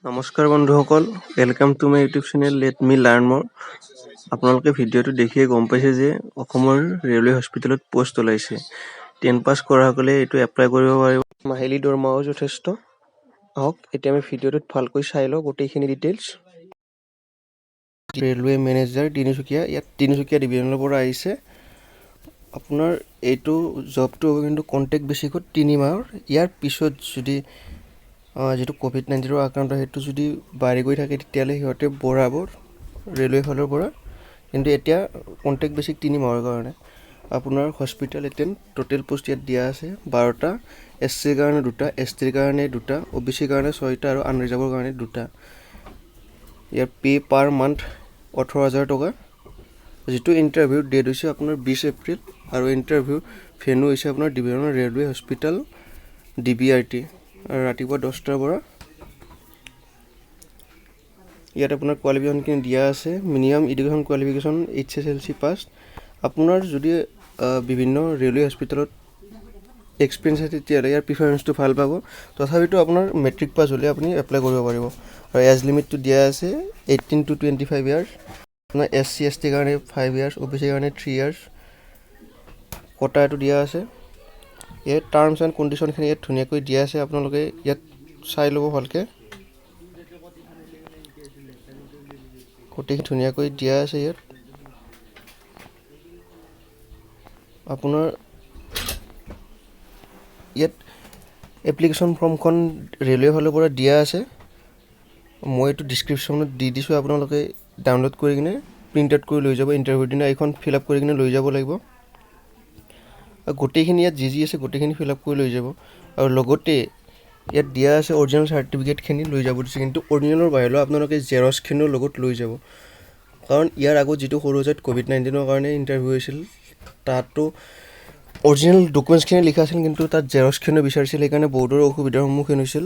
নমস্কাৰ বন্ধুসকল, welcome to my YouTube channel let me learn মোৰ। আপোনালোকে ভিডিঅ'টো দেখিয়ে গম পাইছে যে অসমৰ ৰেলৱে হস্পিটেলত পোষ্ট ওলাইছে। 10 পাছ কৰাসকলে এইটো এপ্লাই কৰিব পাৰিব। মাহিলী দৰমহাও যথেষ্ট। আহক এতিয়া আমি ভিডিঅ'টোত ভালকৈ চাই লওঁ গোটেইখিনি ডিটেইলছ। ৰেলৱে মেনেজাৰ তিনিচুকীয়া, ইয়াত তিনিচুকীয়া ডিভিজনৰ পৰা আহিছে। আপোনাৰ এইটো জবটো হ'ব কিন্তু কণ্টেক্ট বেচিকত 3 মাহৰ। ইয়াৰ পিছত যদি যিটো COVID-19 আক্ৰান্ত সেইটো যদি বাঢ়ি গৈ থাকে তেতিয়াহ'লে সিহঁতে বঢ়াব ৰেলৱে ফালৰ পৰা, কিন্তু এতিয়া কণ্টেক্ট বেচিক 3 মাহৰ কাৰণে। আপোনাৰ হস্পিটেল এটেণ্ড টোটেল পোষ্ট ইয়াত দিয়া আছে 12টা, SCৰ কাৰণে 2টা, STৰ কাৰণে 2টা, OBCৰ কাৰণে 6টা আৰু আনৰিজাৰ্ভৰ কাৰণে 2টা। ইয়াৰ পে পাৰ মান্থ 18,000 টকা। যিটো ইণ্টাৰভিউ ডেট হৈছে আপোনাৰ 20 এপ্ৰিল আৰু ইণ্টাৰভিউ ভেনু হৈছে আপোনাৰ ডিভিজনেল ৰেলৱে হস্পিটেল DBRT, ৰাতিপুৱা 10টাৰ পৰা। ইয়াত আপোনাৰ কোৱালিফিকেশ্যনখিনি দিয়া আছে। মিনিমাম এডুকেশ্যন কোৱালিফিকেশ্যন HSLC পাছ। আপোনাৰ যদি বিভিন্ন ৰেলৱে হস্পিটেলত এক্সপিৰিয়েঞ্চ আছে তেতিয়াহ'লে ইয়াৰ প্ৰিফাৰেঞ্চটো ভাল পাব। তথাপিতো আপোনাৰ মেট্ৰিক পাছ হ'লে আপুনি এপ্লাই কৰিব পাৰিব। আৰু এজ লিমিটটো দিয়া আছে 18 to 25 ইয়াৰ্ছ। আপোনাৰ SC STৰ কাৰণে 5 ইয়াৰ্ছ, OBCৰ কাৰণে 3 ইয়াৰ্ছ। কোটাটো দিয়া আছে। ইয়াত টাৰ্মছ এণ্ড কণ্ডিশ্যনখিনি ইয়াত ধুনীয়াকৈ দিয়া আছে, আপোনালোকে ইয়াত চাই ল'ব ভালকৈ। গোটেইখিনি ধুনীয়াকৈ দিয়া আছে ইয়াত। আপোনাৰ ইয়াত এপ্লিকেশ্যন ফৰ্মখন ৰেলৱে ফালৰ পৰা দিয়া আছে। মই এইটো ডিছক্ৰিপশ্যনত দি দিছোঁ, আপোনালোকে ডাউনলোড কৰি কিনে প্ৰিণ্ট আউট কৰি লৈ যাব। ইণ্টাৰভিউৰ দিনা এইখন ফিল আপ কৰি কিনে লৈ যাব লাগিব। আৰু গোটেইখিনি ইয়াত যি আছে গোটেইখিনি ফিল আপ কৰি লৈ যাব। আৰু লগতে ইয়াত দিয়া আছে অৰিজিনেল চাৰ্টিফিকেটখিনি লৈ যাব দিছে, কিন্তু অৰিজিনেলৰ বাহিৰেও আপোনালোকে জেৰক্সখিনিও লগত লৈ যাব। কাৰণ ইয়াৰ আগত যিটো সৰুসজাইত COVID-19 কাৰণে ইণ্টাৰভিউ হৈছিল তাতো অৰিজিনেল ডকুমেণ্টছখিনি লিখা আছিল, কিন্তু তাত জেৰক্সখিনিও বিচাৰিছিল, সেইকাৰণে বহুতৰ অসুবিধাৰ সন্মুখীন হৈছিল।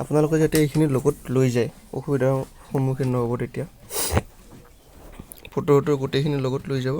আপোনালোকে যাতে এইখিনি লগত লৈ যায়, অসুবিধাৰ সন্মুখীন নহ'ব তেতিয়া। ফটো গোটেইখিনি লগত লৈ যাব।